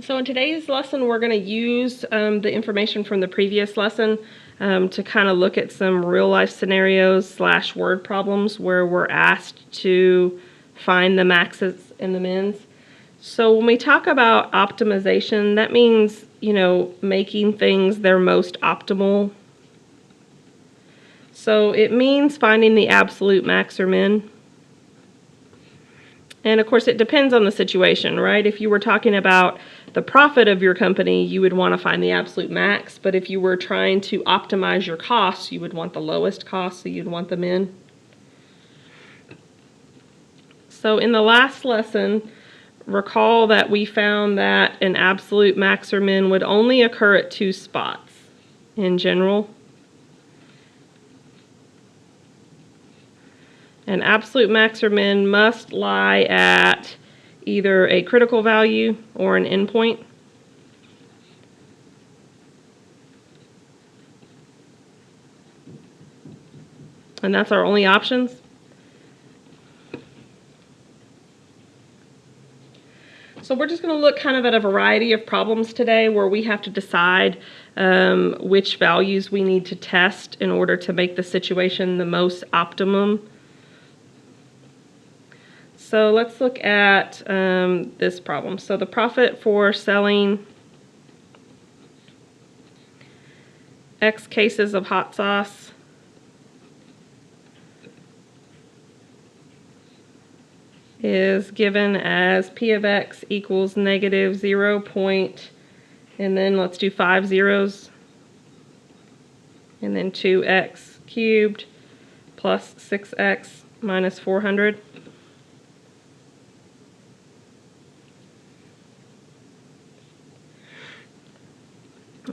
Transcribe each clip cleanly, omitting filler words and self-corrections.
So in today's lesson, we're going to use the information from the previous lesson to kind of look at some real-life scenarios / word problems where we're asked to find the maxes and the mins. So when we talk about optimization, that means, making things their most optimal. So it means finding the absolute max or min. And of course, it depends on the situation, right? If you were talking about the profit of your company, you would want to find the absolute max. But if you were trying to optimize your costs, you would want the lowest cost, so you'd want the min. So in the last lesson, recall that we found that an absolute max or min would only occur at 2 spots in general. An absolute max or min must lie at either a critical value or an endpoint. And that's our only options. So we're just going to look kind of at a variety of problems today where we have to decide which values we need to test in order to make the situation the most optimum. So let's look at this problem. So the profit for selling X cases of hot sauce is given as P of X equals negative 0. And then let's do 5 zeros. And then 2x cubed plus 6x minus 400.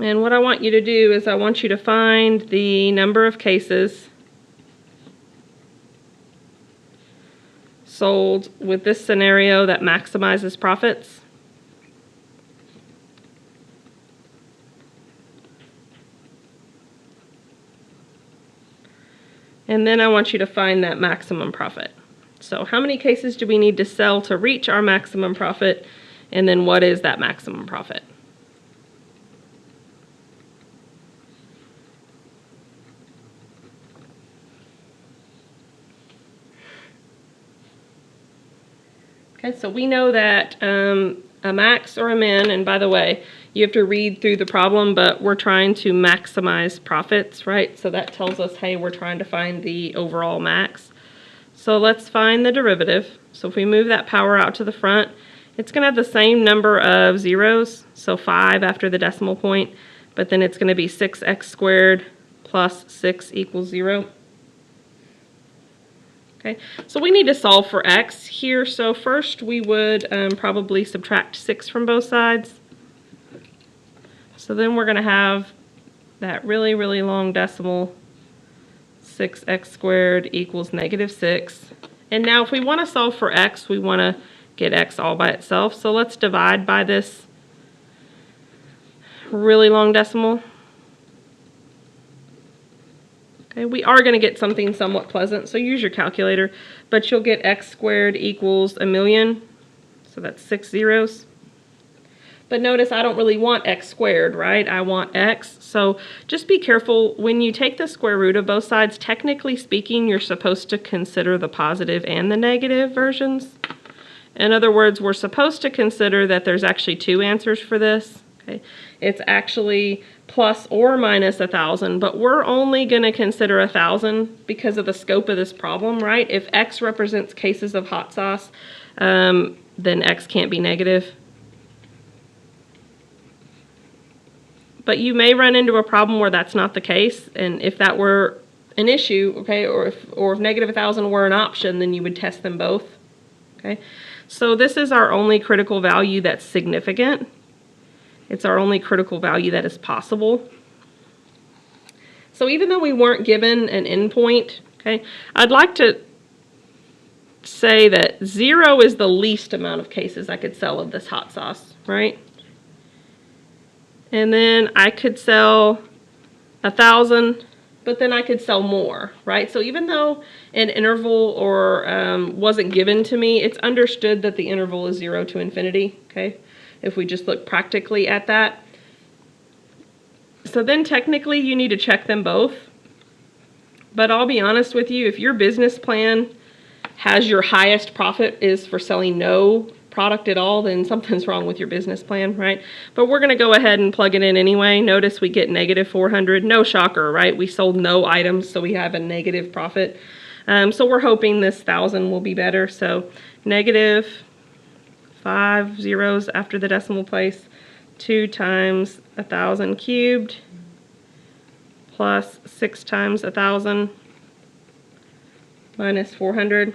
And what I want you to do is I want you to find the number of cases sold with this scenario that maximizes profits. And then I want you to find that maximum profit. So how many cases do we need to sell to reach our maximum profit? And then what is that maximum profit? Okay, so we know that a max or a min, and by the way, you have to read through the problem, but we're trying to maximize profits, right? So that tells us, hey, we're trying to find the overall max. So let's find the derivative. So if we move that power out to the front, it's going to have the same number of zeros, so 5 after the decimal point, but then it's going to be 6x squared plus 6 equals 0. Okay, so we need to solve for x here. So first we would probably subtract 6 from both sides. So then we're going to have that really, really long decimal, 6x squared equals negative 6. And now if we want to solve for x, we want to get x all by itself. So let's divide by this really long decimal. Okay, we are going to get something somewhat pleasant, so use your calculator, but you'll get x squared equals 1,000,000, so that's 6 zeros. But notice I don't really want x squared, right? I want x, so just be careful. When you take the square root of both sides, technically speaking, you're supposed to consider the positive and the negative versions. In other words, we're supposed to consider that there's actually 2 answers for this. Okay, it's actually plus or minus 1,000, but we're only going to consider 1,000 because of the scope of this problem, right? If x represents cases of hot sauce, then x can't be negative. But you may run into a problem where that's not the case, and if that were an issue, okay, or if negative 1,000 were an option, then you would test them both. Okay, so this is our only critical value that's significant. It's our only critical value that is possible. So even though we weren't given an endpoint, okay, I'd like to say that 0 is the least amount of cases I could sell of this hot sauce, right? And then I could sell 1,000, but then I could sell more, right? So even though an interval or wasn't given to me, it's understood that the interval is 0 to infinity, okay? if we just look practically at that. So then technically you need to check them both. But I'll be honest with you, if your business plan has your highest profit is for selling no product at all, then something's wrong with your business plan, right? But we're going to go ahead and plug it in anyway. Notice we get negative 400. No shocker, right? We sold no items, so we have a negative profit. So we're hoping this 1,000 will be better. So negative 5 zeros after the decimal place, 2 times 1,000 cubed plus 6 times 1,000 minus 400.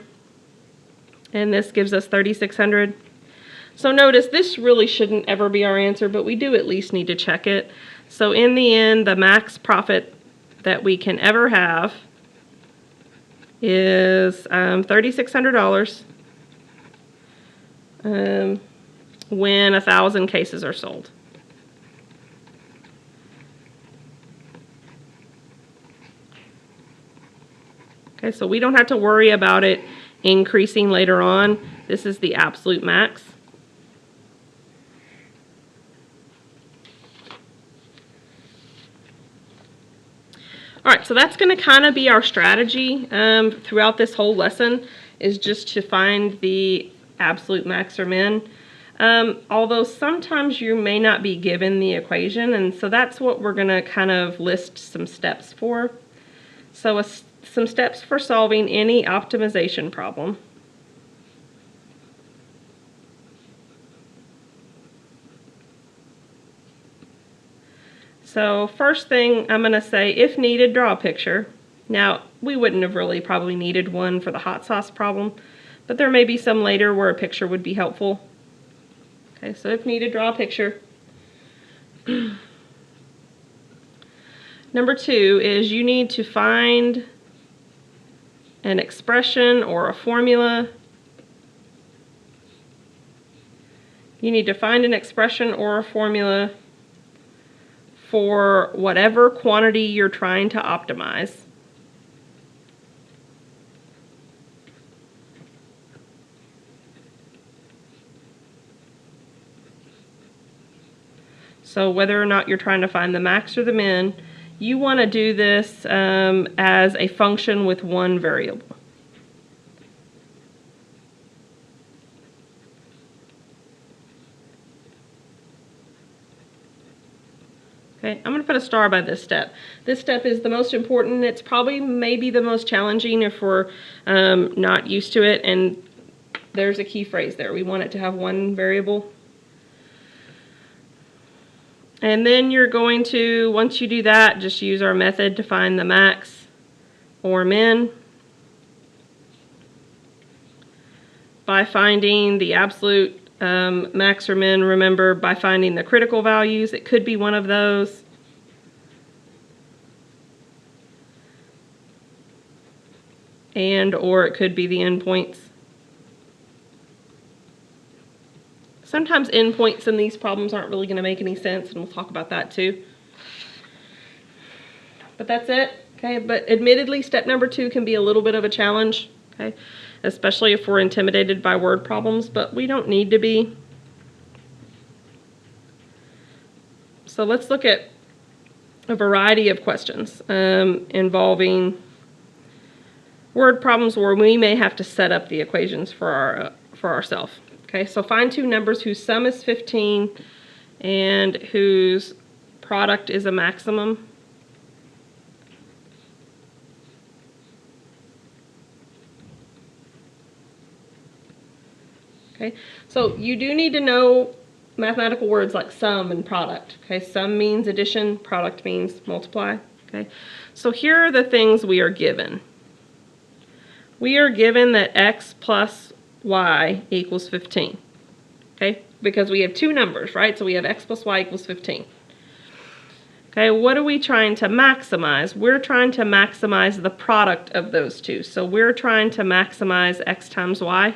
And this gives us 3,600. So notice this really shouldn't ever be our answer, but we do at least need to check it. So in the end, the max profit that we can ever have is $3,600 when 1,000 cases are sold. Okay, so we don't have to worry about it increasing later on. This is the absolute max. All right, so that's going to kind of be our strategy throughout this whole lesson, is just to find the absolute max or min. Although sometimes you may not be given the equation, and so that's what we're going to kind of list some steps for. So some steps for solving any optimization problem. So first thing I'm going to say, if needed, draw a picture. Now, we wouldn't have really probably needed one for the hot sauce problem, but there may be some later where a picture would be helpful. Okay, so if needed, draw a picture. Number 2 is you need to find an expression or a formula. You need to find an expression or a formula for whatever quantity you're trying to optimize. So whether or not you're trying to find the max or the min, you want to do this as a function with one variable. Okay, I'm going to put a star by this step. This step is the most important. It's probably maybe the most challenging if we're not used to it. And there's a key phrase there. We want it to have one variable. And then you're going to, once you do that, just use our method to find the max or min by finding the absolute max or min. Remember, by finding the critical values. It could be one of those. And or it could be the endpoints. Sometimes endpoints in these problems aren't really going to make any sense, and we'll talk about that too. But that's it. Okay, but admittedly, step number 2 can be a little bit of a challenge. Okay, especially if we're intimidated by word problems, but we don't need to be. So let's look at a variety of questions involving word problems where we may have to set up the equations for ourselves. Okay, so find 2 numbers whose sum is 15 and whose product is a maximum. Okay, so you do need to know mathematical words like sum and product. Okay, sum means addition, product means multiply. Okay, so here are the things we are given. We are given that x plus y equals 15. Okay, because we have 2 numbers, right? So we have x plus y equals 15. Okay, what are we trying to maximize? We're trying to maximize the product of those 2. So we're trying to maximize x times y.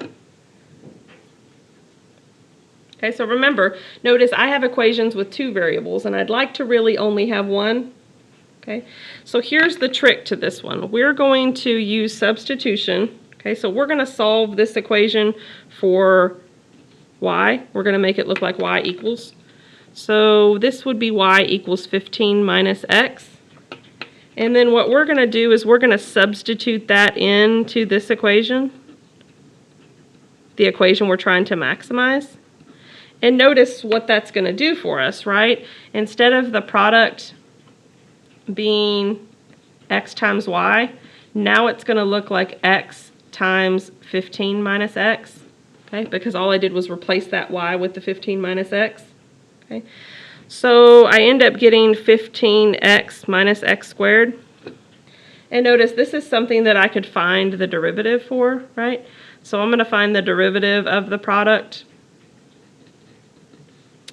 Okay, so remember, notice I have equations with 2 variables, and I'd like to really only have one. Okay, so here's the trick to this one. We're going to use substitution. Okay, so we're going to solve this equation for y. We're going to make it look like y equals. So this would be y equals 15 minus x. And then what we're going to do is we're going to substitute that into this equation, the equation we're trying to maximize. And notice what that's going to do for us, right? Instead of the product being x times y, now it's going to look like x times 15 minus x, okay? Because all I did was replace that y with the 15 minus x, okay? So I end up getting 15x minus x squared. And notice this is something that I could find the derivative for, right? So I'm going to find the derivative of the product.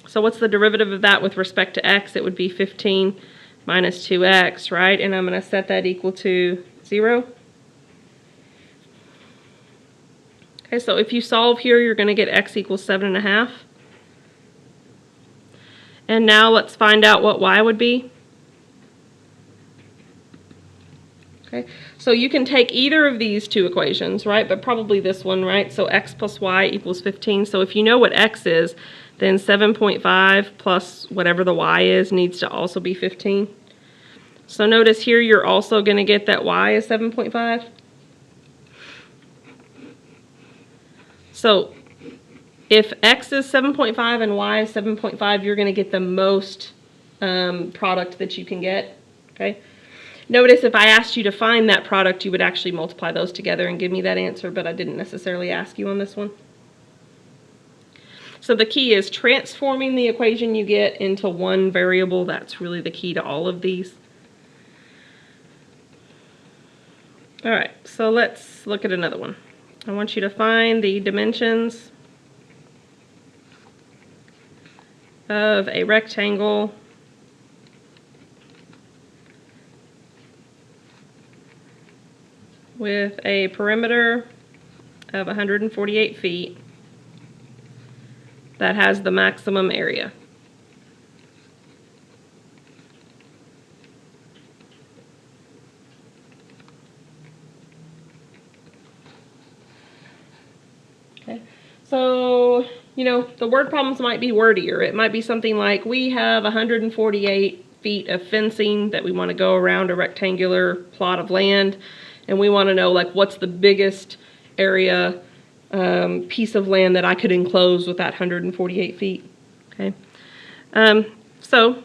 So what's the derivative of that with respect to x? It would be 15 minus 2x, right? And I'm going to set that equal to 0. Okay, so if you solve here, you're going to get x equals 7.5. And now let's find out what y would be. Okay, so you can take either of these two equations, right? But probably this one, right? So x plus y equals 15. So if you know what x is, then 7.5 plus whatever the y is needs to also be 15. So notice here you're also going to get that y is 7.5. So if x is 7.5 and y is 7.5, you're going to get the most product that you can get, okay? Notice if I asked you to find that product, you would actually multiply those together and give me that answer, but I didn't necessarily ask you on this one. So the key is transforming the equation you get into one variable. That's really the key to all of these. All right, so let's look at another one. I want you to find the dimensions of a rectangle with a perimeter of 148 feet that has the maximum area. Okay, so, you know, the word problems might be wordier. It might be something like, we have 148 feet of fencing that we want to go around a rectangular plot of land, and we want to know, like, what's the biggest area piece of land that I could enclose with that 148 feet, okay? So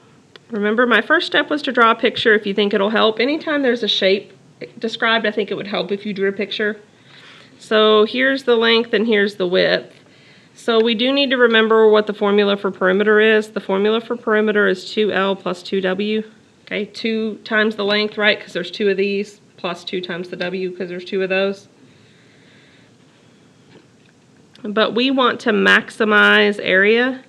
remember, my first step was to draw a picture if you think it'll help. Anytime there's a shape described, I think it would help if you drew a picture. So here's the length and here's the width. So we do need to remember what the formula for perimeter is. The formula for perimeter is 2L plus 2W, okay? 2 times the length, right, because there's 2 of these, plus 2 times the W because there's 2 of those. But we want to maximize area.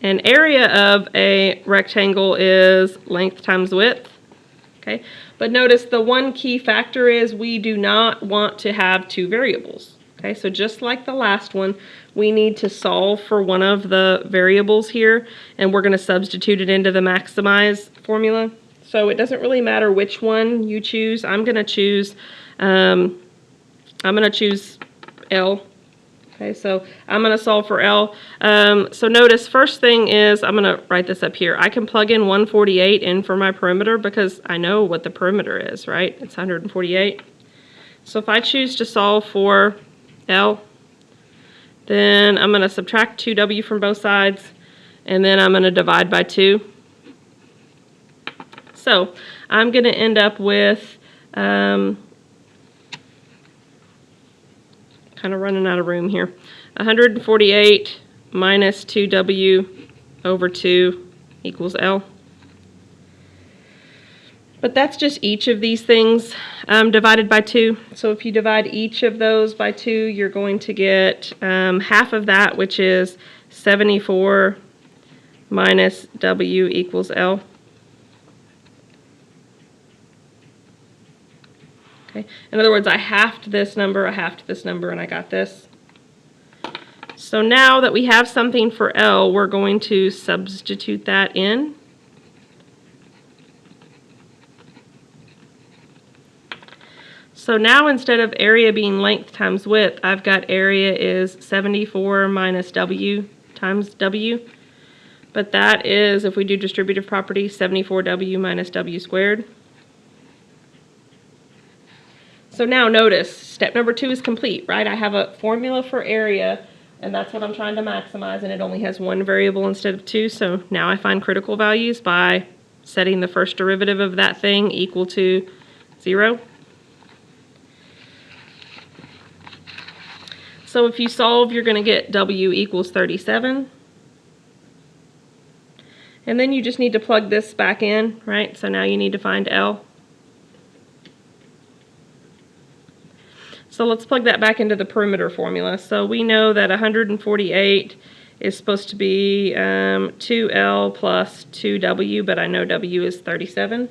And area of a rectangle is length times width. Okay? But notice the one key factor is we do not want to have 2 variables. Okay? So just like the last one, we need to solve for one of the variables here, and we're going to substitute it into the maximize formula. So it doesn't really matter which one you choose. I'm going to choose L. Okay, so I'm going to solve for L. So notice, first thing is, I'm going to write this up here. I can plug in 148 in for my perimeter because I know what the perimeter is, right? It's 148. So if I choose to solve for L, then I'm going to subtract 2W from both sides, and then I'm going to divide by 2. So I'm going to end up with, kind of running out of room here, 148 minus 2W over 2 equals L. But that's just each of these things divided by 2. So if you divide each of those by 2, you're going to get half of that, which is 74 minus W equals L. Okay. In other words, I halved this number, and I got this. So now that we have something for L, we're going to substitute that in. So now instead of area being length times width, I've got area is 74 minus W times W. But that is, if we do distributive property, 74W minus W squared. So now notice, step number 2 is complete, right? I have a formula for area, and that's what I'm trying to maximize, and it only has one variable instead of 2. So now I find critical values by setting the first derivative of that thing equal to 0. So if you solve, you're going to get W equals 37. And then you just need to plug this back in, right? So now you need to find L. So let's plug that back into the perimeter formula. So we know that 148 is supposed to be 2L plus 2W, but I know W is 37.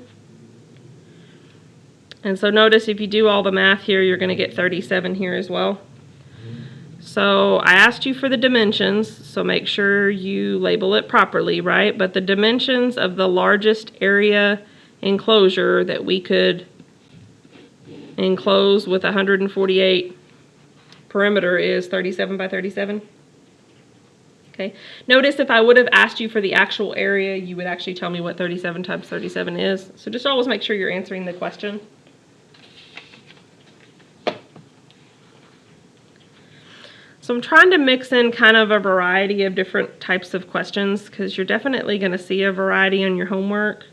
And so notice if you do all the math here, you're going to get 37 here as well. So I asked you for the dimensions, so make sure you label it properly, right? But the dimensions of the largest area enclosure that we could enclose with 148 perimeter is 37 by 37. Okay. Notice if I would have asked you for the actual area, you would actually tell me what 37 times 37 is. So just always make sure you're answering the question. So I'm trying to mix in kind of a variety of different types of questions because you're definitely going to see a variety in your homework.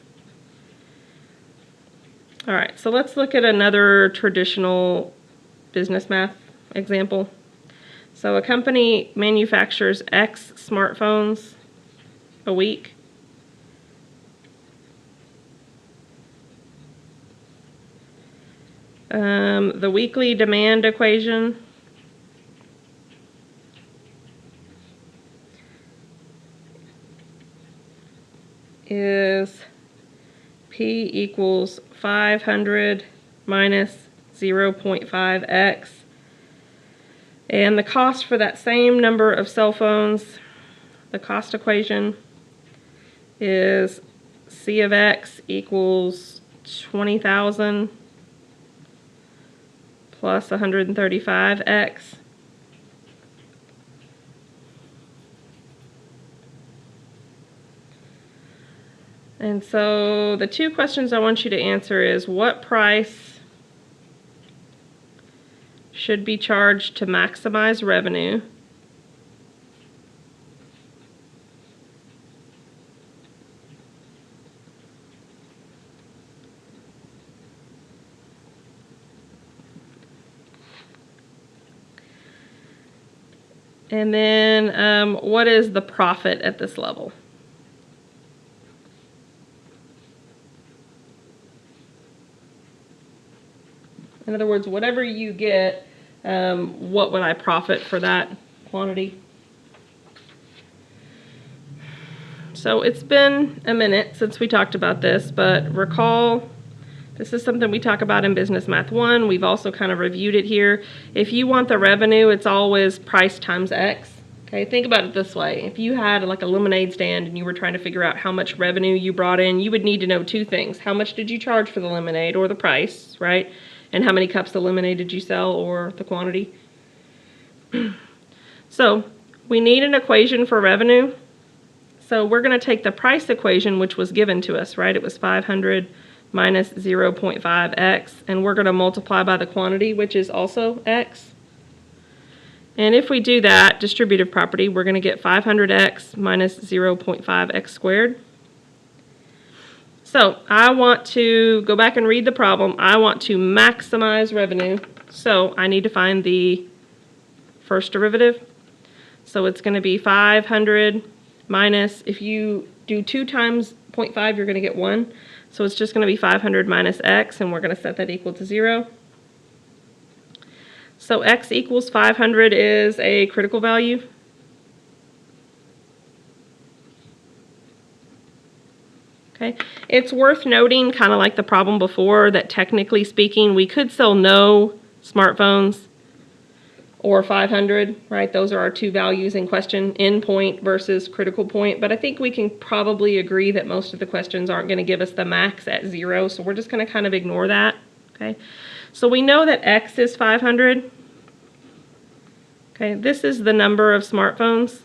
All right, so let's look at another traditional business math example. So a company manufactures X smartphones a week. The weekly demand equation is P equals 500 minus 0.5x. And the cost for that same number of cell phones, the cost equation is C of X equals 20,000 plus 135x. And so the two questions I want you to answer is what price should be charged to maximize revenue? And then what is the profit at this level? In other words, whatever you get, what would I profit for that quantity? So it's been a minute since we talked about this, but recall this is something we talk about in Business Math 1. We've also kind of reviewed it here. If you want the revenue, it's always price times X. Okay, think about it this way. If you had like a lemonade stand and you were trying to figure out how much revenue you brought in, you would need to know two things. How much did you charge for the lemonade, or the price, right? And how many cups of lemonade did you sell, or the quantity? So we need an equation for revenue. So we're going to take the price equation, which was given to us, right? It was 500 minus 0.5x, and we're going to multiply by the quantity, which is also x. And if we do that, distributive property, we're going to get 500x minus 0.5x squared. So I want to go back and read the problem. I want to maximize revenue. So I need to find the first derivative. So it's going to be 500 minus, if you do 2 times 0.5, you're going to get 1. So it's just going to be 500 minus x, and we're going to set that equal to 0. So x equals 500 is a critical value. Okay. It's worth noting, kind of like the problem before, that technically speaking, we could sell no smartphones or 500, right? Those are our two values in question, end point versus critical point. But I think we can probably agree that most of the questions aren't going to give us the max at 0, so we're just going to kind of ignore that, okay? So we know that X is 500. Okay, this is the number of smartphones.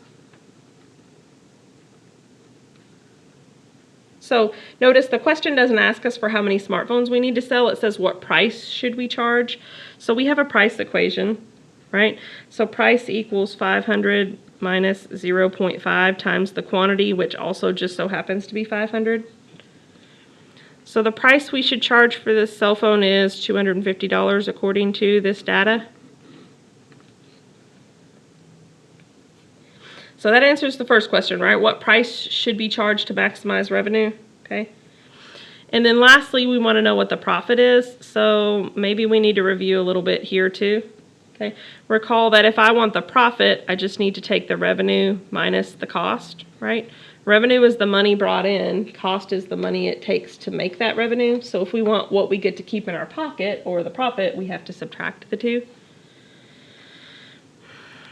So notice the question doesn't ask us for how many smartphones we need to sell. It says what price should we charge. So we have a price equation, right? So price equals 500 minus 0.5 times the quantity, which also just so happens to be 500. So the price we should charge for this cell phone is $250 according to this data. So that answers the first question, right? What price should be charged to maximize revenue? Okay. And then lastly, we want to know what the profit is. So maybe we need to review a little bit here too. Okay. Recall that if I want the profit, I just need to take the revenue minus the cost, right? Revenue is the money brought in. Cost is the money it takes to make that revenue. So if we want what we get to keep in our pocket or the profit, we have to subtract the two.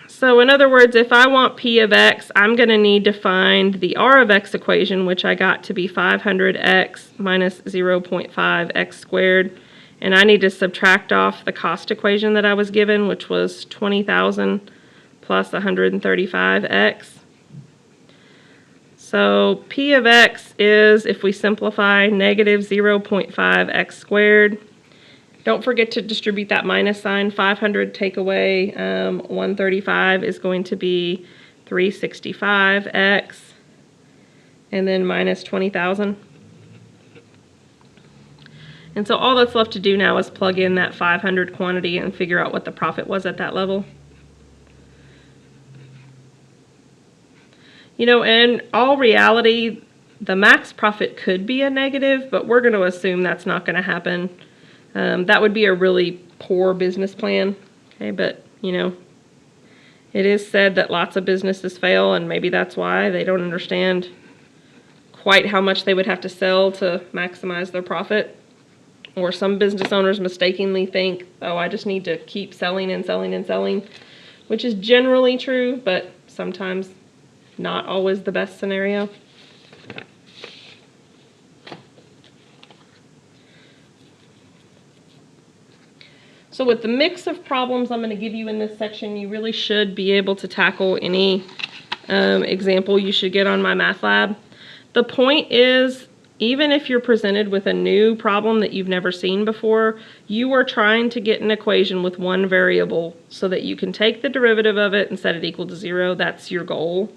So in other words, if I want P of X, I'm going to need to find the R of X equation, which I got to be 500X minus 0.5 X squared. And I need to subtract off the cost equation that I was given, which was 20,000 plus 135X. So P of X is, if we simplify, negative 0.5 X squared. Don't forget to distribute that minus sign. 500 take away 135 is going to be 365x, and then minus 20,000. And so all that's left to do now is plug in that 500 quantity and figure out what the profit was at that level. You know, in all reality, the max profit could be a negative, but we're going to assume that's not going to happen. That would be a really poor business plan, okay, but, you know, it is said that lots of businesses fail, and maybe that's why they don't understand quite how much they would have to sell to maximize their profit. Or some business owners mistakenly think, oh, I just need to keep selling and selling and selling, which is generally true, but sometimes not always the best scenario. So with the mix of problems I'm going to give you in this section, you really should be able to tackle any example you should get on MyMathLab. The point is, even if you're presented with a new problem that you've never seen before, you are trying to get an equation with one variable so that you can take the derivative of it and set it equal to 0. That's your goal.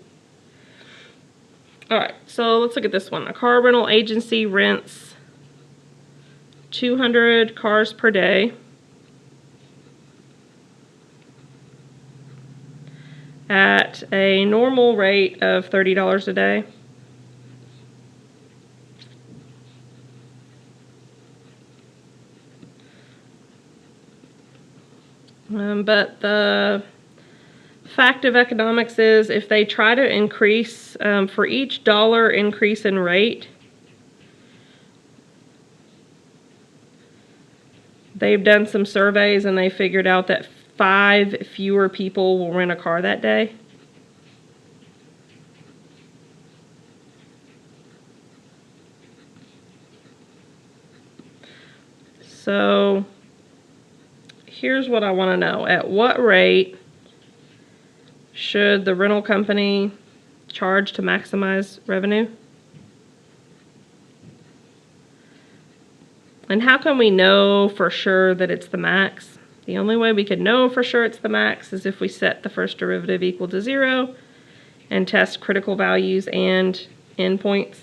All right, so let's look at this one. A car rental agency rents 200 cars per day at a normal rate of $30 a day. But the fact of economics is if they try to increase, for each dollar increase in rate, they've done some surveys and they figured out that 5 fewer people will rent a car that day. So here's what I want to know. At what rate should the rental company charge to maximize revenue? And how can we know for sure that it's the max? The only way we could know for sure it's the max is if we set the first derivative equal to 0 and test critical values and endpoints.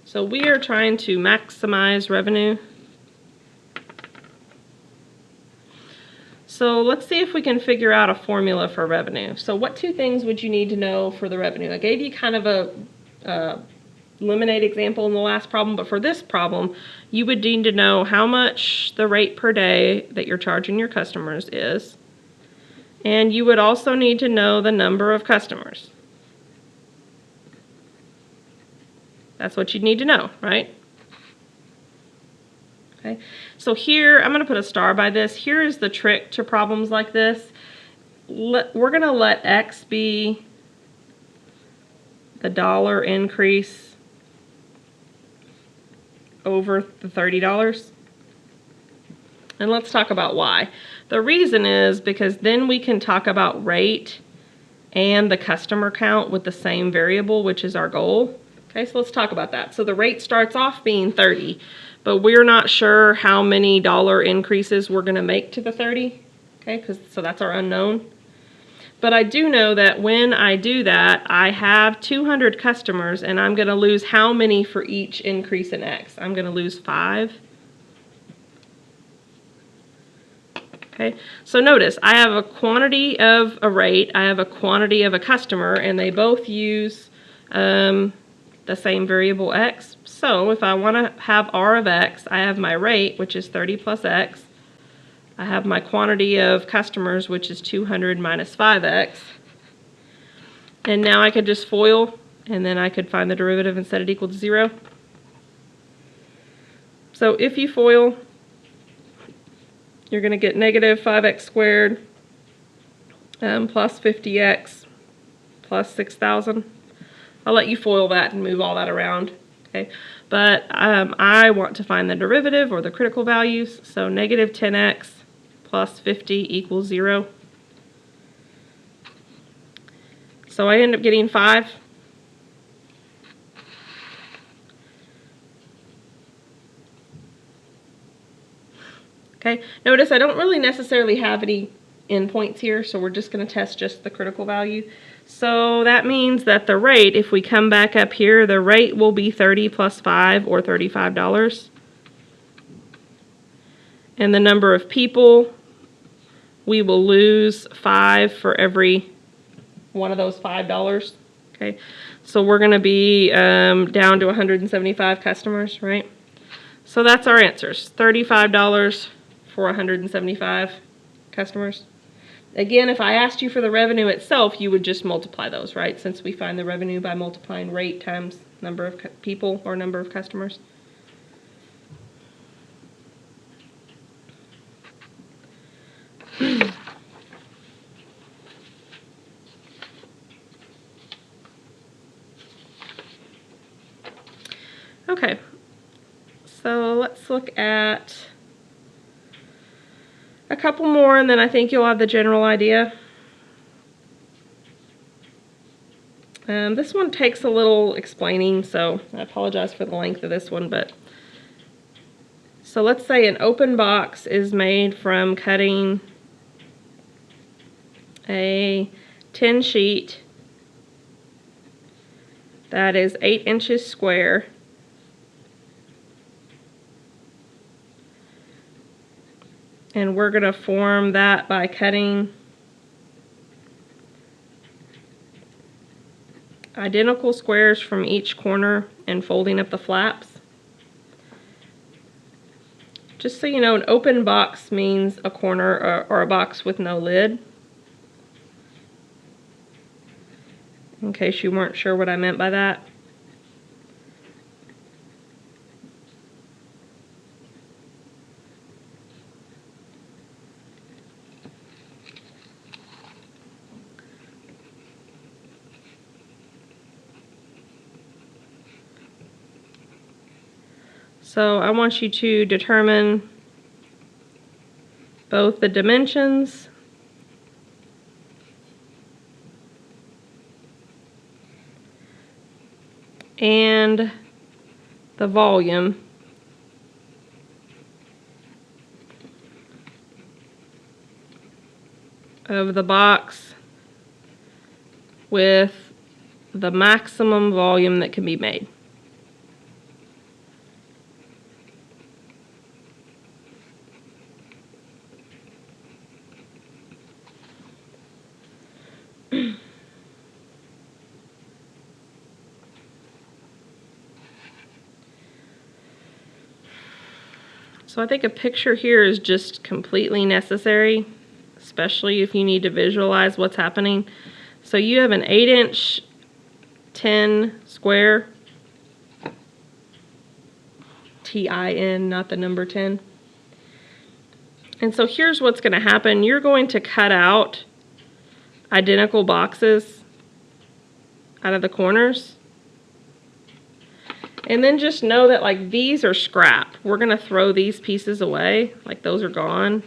So we are trying to maximize revenue. So let's see if we can figure out a formula for revenue. So what 2 things would you need to know for the revenue? I gave you kind of a lemonade example in the last problem, but for this problem, you would need to know how much the rate per day that you're charging your customers is. And you would also need to know the number of customers. That's what you'd need to know, right? Okay, so here, I'm going to put a star by this. Here is the trick to problems like this. We're going to let X be the dollar increase over the $30. And let's talk about why. The reason is because then we can talk about rate and the customer count with the same variable, which is our goal. Okay, so let's talk about that. So the rate starts off being 30, but we're not sure how many dollar increases we're going to make to the 30. Okay, so that's our unknown. But I do know that when I do that, I have 200 customers, and I'm going to lose how many for each increase in X? I'm going to lose 5. Okay, so notice I have a quantity of a rate, I have a quantity of a customer, and they both use the same variable X. So if I want to have R of X, I have my rate, which is 30 plus X. I have my quantity of customers, which is 200 minus 5X. And now I could just FOIL, and then I could find the derivative and set it equal to 0. So if you FOIL, you're going to get negative 5x squared plus 50x plus 6,000. I'll let you FOIL that and move all that around. Okay, but I want to find the derivative or the critical values. So negative 10x plus 50 equals 0. So I end up getting 5. Okay, notice I don't really necessarily have any endpoints here, so we're just going to test just the critical value. So that means that the rate, if we come back up here, the rate will be 30 plus 5 or $35. And the number of people, we will lose 5 for every one of those $5. Okay, so we're going to be down to 175 customers, right? So that's our answers, $35 for 175 customers. Again, if I asked you for the revenue itself, you would just multiply those, right? Since we find the revenue by multiplying rate times number of people or number of customers. Okay, so let's look at a couple more, and then I think you'll have the general idea. This one takes a little explaining, so I apologize for the length of this one, but so let's say an open box is made from cutting a tin sheet that is 8 inches square and we're going to form that by cutting identical squares from each corner and folding up the flaps. Just so you know, an open box means a corner or a box with no lid. In case you weren't sure what I meant by that. So I want you to determine both the dimensions and the volume of the box with the maximum volume that can be made. So I think a picture here is just completely necessary, especially if you need to visualize what's happening. So you have an 8-inch tin square, T-I-N, not the number 10. And so here's what's going to happen. You're going to cut out identical boxes out of the corners. And then just know that like these are scrap. We're gonna throw these pieces away, like those are gone.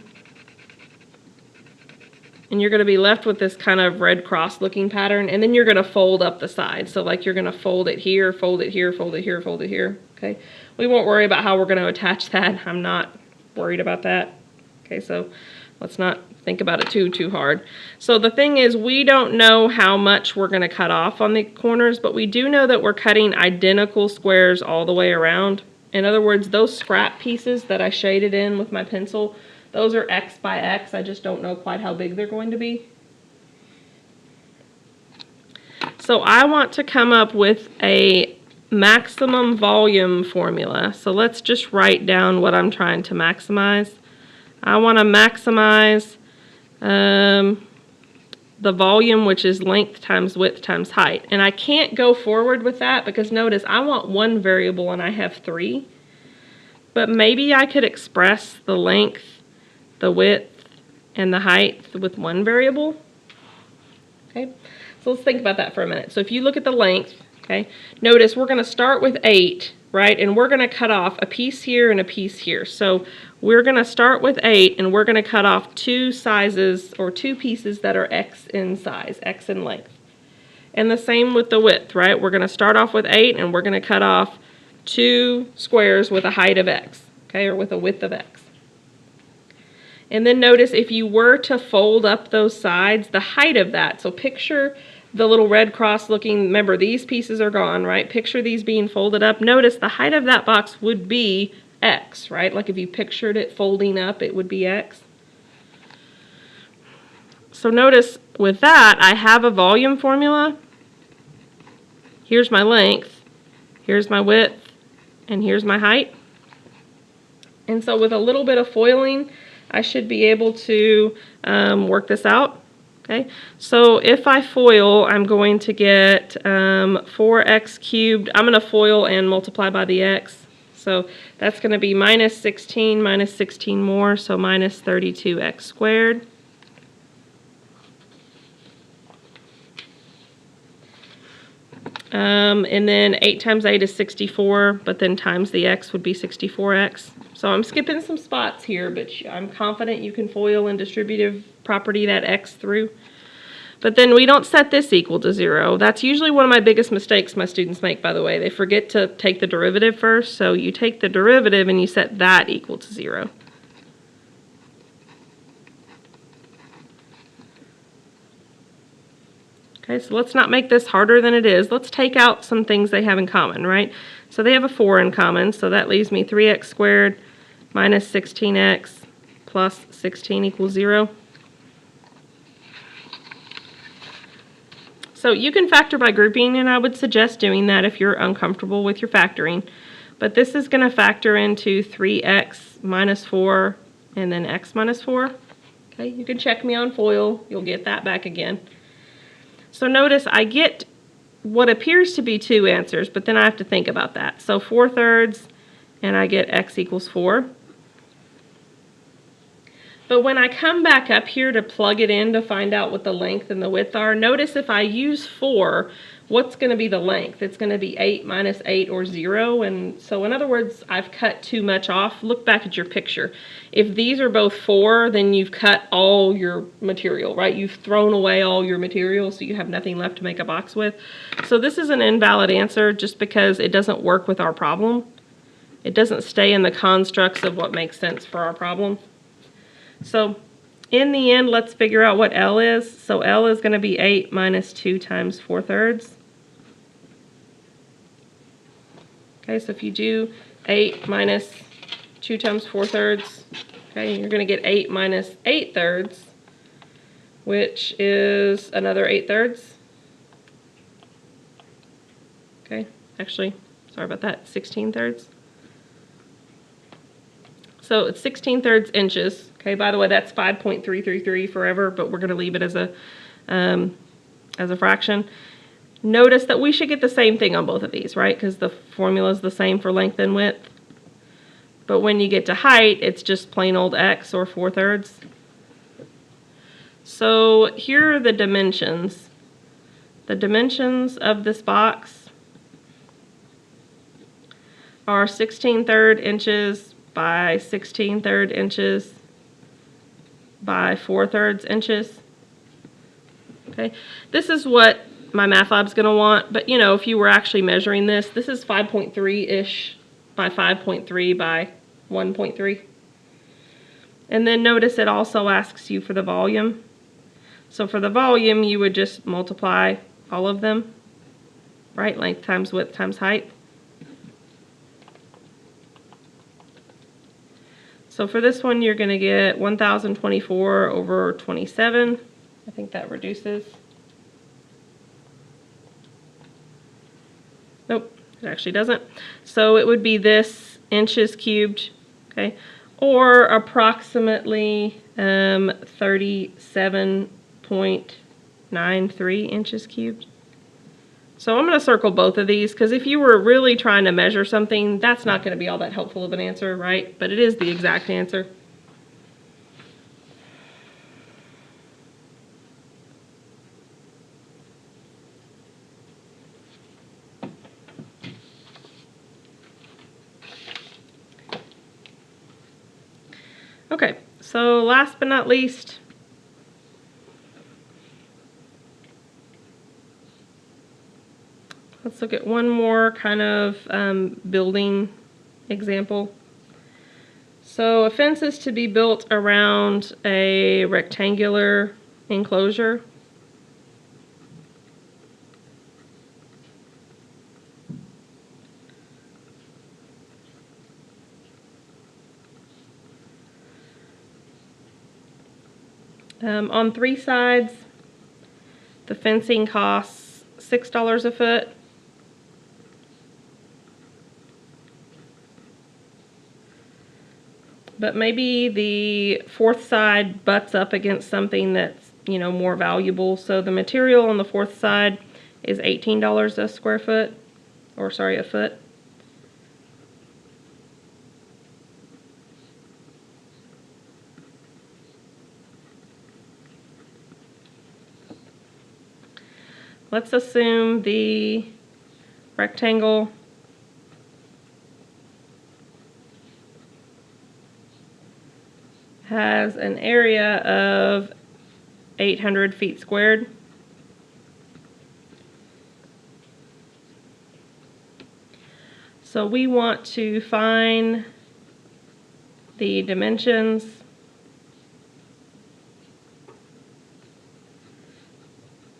And you're gonna be left with this kind of red cross looking pattern, and then you're gonna fold up the side. So like you're gonna fold it here, fold it here, fold it here, fold it here, okay? We won't worry about how we're gonna attach that. I'm not worried about that. Okay, so let's not think about it too hard. So the thing is, we don't know how much we're going to cut off on the corners, but we do know that we're cutting identical squares all the way around. In other words, those scrap pieces that I shaded in with my pencil, those are X by X. I just don't know quite how big they're going to be. So I want to come up with a maximum volume formula. So let's just write down what I'm trying to maximize. I want to maximize the volume, which is length times width times height. And I can't go forward with that because notice I want one variable and I have 3. But maybe I could express the length, the width, and the height with one variable. Okay, so let's think about that for a minute. So if you look at the length, okay, notice we're going to start with 8, right? And we're going to cut off a piece here and a piece here. So we're going to start with 8 and we're going to cut off 2 sizes or 2 pieces that are X in size, X in length. And the same with the width, right? We're going to start off with 8 and we're going to cut off 2 squares with a height of X, okay, or with a width of X. And then notice if you were to fold up those sides, the height of that, so picture the little red cross looking, remember these pieces are gone, right? Picture these being folded up. Notice the height of that box would be X, right? Like if you pictured it folding up, it would be X. So notice with that, I have a volume formula. Here's my length, here's my width, and here's my height. And so with a little bit of foiling, I should be able to work this out. Okay, so if I FOIL, I'm going to get 4x cubed. I'm going to FOIL and multiply by the x. So that's going to be minus 16 more, so minus 32x squared. And then 8 times 8 is 64, but then times the x would be 64x. So I'm skipping some spots here, but I'm confident you can FOIL and distributive property that x through. But then we don't set this equal to 0. That's usually one of my biggest mistakes my students make, by the way. They forget to take the derivative first, so you take the derivative and you set that equal to 0. Okay, so let's not make this harder than it is. Let's take out some things they have in common, right? So they have a 4 in common, so that leaves me 3x squared minus 16x plus 16 equals 0. So you can factor by grouping, and I would suggest doing that if you're uncomfortable with your factoring. But this is going to factor into 3x minus 4 and then x minus 4. Okay, you can check me on FOIL. You'll get that back again. So notice I get what appears to be 2 answers, but then I have to think about that. So 4/3, and I get x equals 4. But when I come back up here to plug it in to find out what the length and the width are, notice if I use 4, what's going to be the length? It's going to be 8 minus 8 or 0. And so in other words, I've cut too much off. Look back at your picture. If these are both 4, then you've cut all your material, right? You've thrown away all your material, so you have nothing left to make a box with. So this is an invalid answer just because it doesn't work with our problem. It doesn't stay in the constructs of what makes sense for our problem. So in the end, let's figure out what L is. So L is going to be 8 minus 2 times 4/3. Okay, so if you do 8 minus 2 times 4/3, okay, you're going to get 8 minus 8/3, which is another 8/3. Okay, actually, sorry about that, 16/3. So it's 16/3 inches. Okay, by the way, that's 5.333 forever, but we're going to leave it as a fraction. Notice that we should get the same thing on both of these, right? Because the formula is the same for length and width. But when you get to height, it's just plain old x, or 4/3. So here are the dimensions the dimensions of this box are 16/3 inches by 16/3 inches by 4/3 inches. Okay, this is what my math lab's going to want, but you know, if you were actually measuring this is 5.3-ish by 5.3 by 1.3. And then notice it also asks you for the volume. So for the volume, you would just multiply all of them, right? Length times width times height. So for this one, you're going to get 1024 over 27. I think that reduces. Nope, it actually doesn't. So it would be this inches cubed, okay, or approximately 37.93 inches cubed. So I'm going to circle both of these because if you were really trying to measure something, that's not going to be all that helpful of an answer, right? But it is the exact answer. Okay, so last but not least, let's look at one more kind of building example. So a fence is to be built around a rectangular enclosure. On 3 sides, the fencing costs $6 a foot. But maybe the 4th side butts up against something that's, you know, more valuable. So the material on the 4th side is $18 a square foot, or sorry, a foot. Let's assume the rectangle has an area of 800 feet squared. So we want to find the dimensions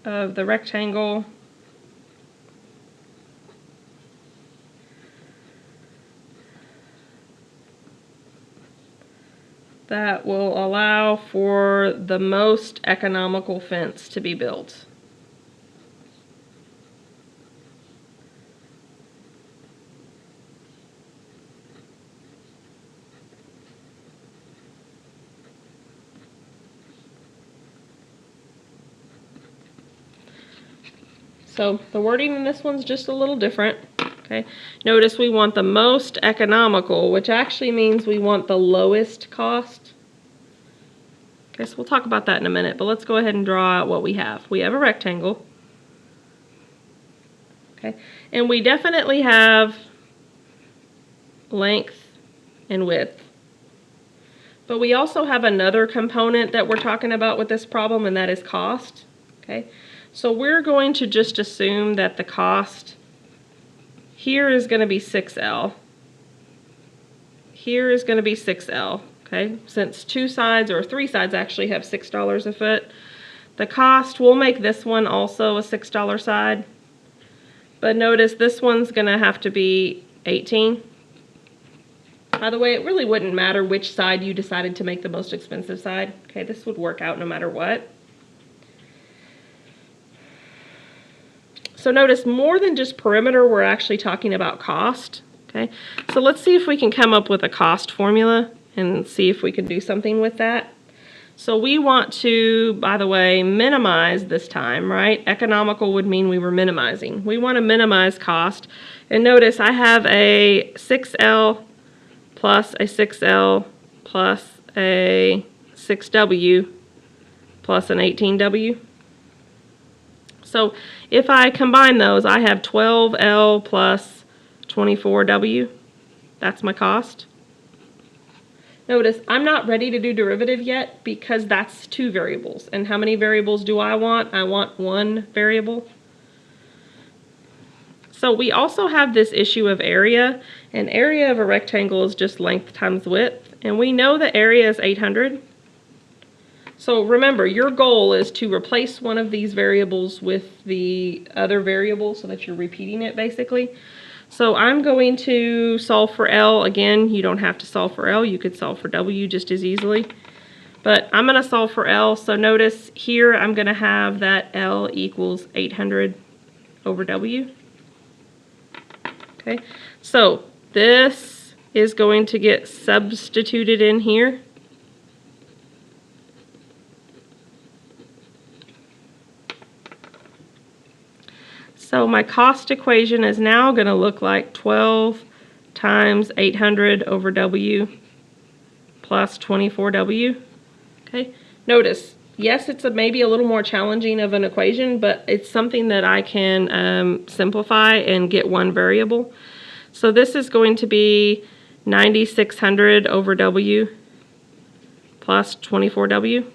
of the rectangle that will allow for the most economical fence to be built. So the wording in this one's just a little different. Okay, notice we want the most economical, which actually means we want the lowest cost. Okay, so we'll talk about that in a minute, but let's go ahead and draw out what we have. We have a rectangle. Okay, and we definitely have length and width. But we also have another component that we're talking about with this problem, and that is cost. Okay, so we're going to just assume that the cost here is going to be 6L. Here is going to be 6L. Okay, since 2 sides or 3 sides actually have $6 a foot, the cost, we'll make this one also a $6 side. But notice this one's going to have to be 18. By the way, it really wouldn't matter which side you decided to make the most expensive side. Okay, this would work out no matter what. So notice more than just perimeter, we're actually talking about cost. Okay, so let's see if we can come up with a cost formula and see if we can do something with that. So we want to, by the way, minimize this time, right? Economical would mean we were minimizing. We want to minimize cost. And notice I have a 6L plus a 6L plus a 6W plus an 18W. So if I combine those, I have 12L plus 24W. That's my cost. Notice I'm not ready to do derivative yet because that's two variables. And how many variables do I want? I want one variable. So we also have this issue of area, and area of a rectangle is just length times width, and we know the area is 800. So remember, your goal is to replace one of these variables with the other variable so that you're repeating it basically. So I'm going to solve for L. Again, you don't have to solve for L. You could solve for W just as easily. But I'm going to solve for L. So notice here I'm going to have that L equals 800 over W. Okay, so this is going to get substituted in here. So my cost equation is now going to look like 12 times 800 over W plus 24W. Okay, notice, yes, it's maybe a little more challenging of an equation, but it's something that I can simplify and get one variable. So this is going to be 9600 over W plus 24W.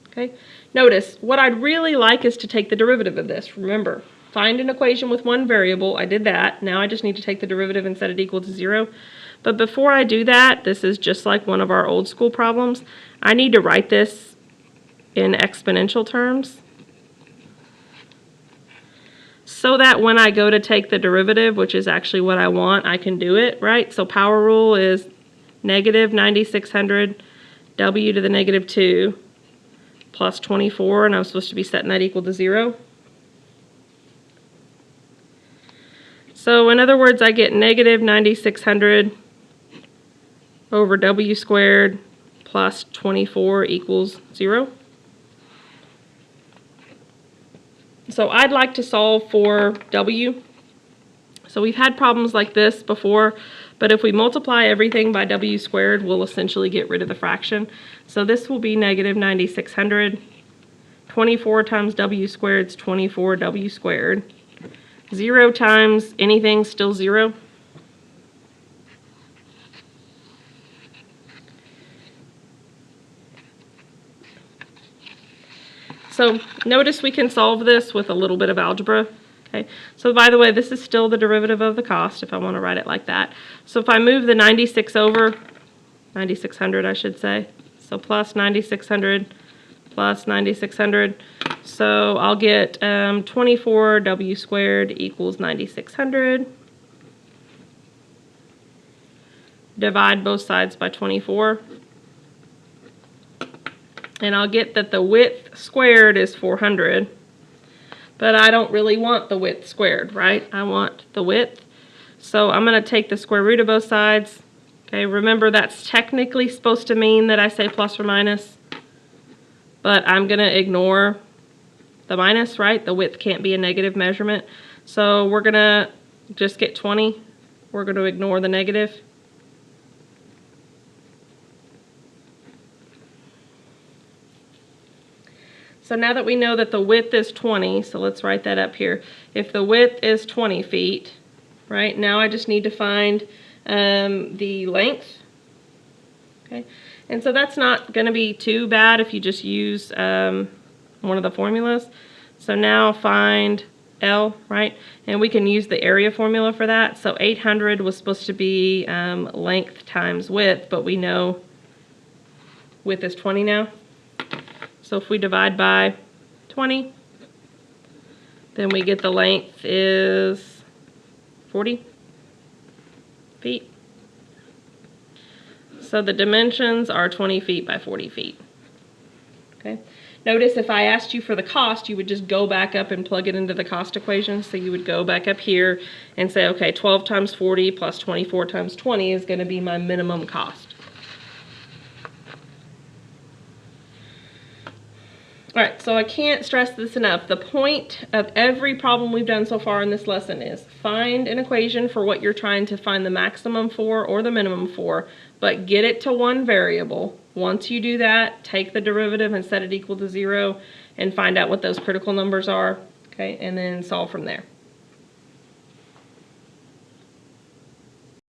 Okay, notice, what I'd really like is to take the derivative of this. Remember, find an equation with one variable. I did that. Now I just need to take the derivative and set it equal to 0. But before I do that, this is just like one of our old school problems. I need to write this in exponential terms so that when I go to take the derivative, which is actually what I want, I can do it, right? So power rule is negative 9600 W to the negative 2 plus 24, and I'm supposed to be setting that equal to 0. So in other words, I get negative 9600 over W squared plus 24 equals 0. So I'd like to solve for W. So we've had problems like this before, but if we multiply everything by W squared, we'll essentially get rid of the fraction. So this will be negative 9600. 24 times W squared is 24W squared. 0 times anything, still 0. So notice we can solve this with a little bit of algebra. Okay. So by the way, this is still the derivative of the cost if I want to write it like that. So if I move the 96 over, 9600 I should say, so plus 9600 plus 9600. So I'll get 24W squared equals 9600. Divide both sides by 24. And I'll get that the width squared is 400. But I don't really want the width squared, right? I want the width. So I'm going to take the square root of both sides. Okay, remember that's technically supposed to mean that I say plus or minus. But I'm going to ignore the minus, right? The width can't be a negative measurement. So we're going to just get 20. We're going to ignore the negative. So now that we know that the width is 20, so let's write that up here. If the width is 20 feet, right, now I just need to find the length. Okay, and so that's not going to be too bad if you just use one of the formulas. So now find L, right, and we can use the area formula for that. So 800 was supposed to be length times width, but we know width is 20 now. So if we divide by 20, then we get the length is 40 feet. So the dimensions are 20 feet by 40 feet. Okay. Notice if I asked you for the cost, you would just go back up and plug it into the cost equation. So you would go back up here and say, okay, 12 times 40 plus 24 times 20 is going to be my minimum cost. All right, so I can't stress this enough. The point of every problem we've done so far in this lesson is find an equation for what you're trying to find the maximum for or the minimum for, but get it to one variable. Once you do that, take the derivative and set it equal to 0 and find out what those critical numbers are. Okay, and then solve from there.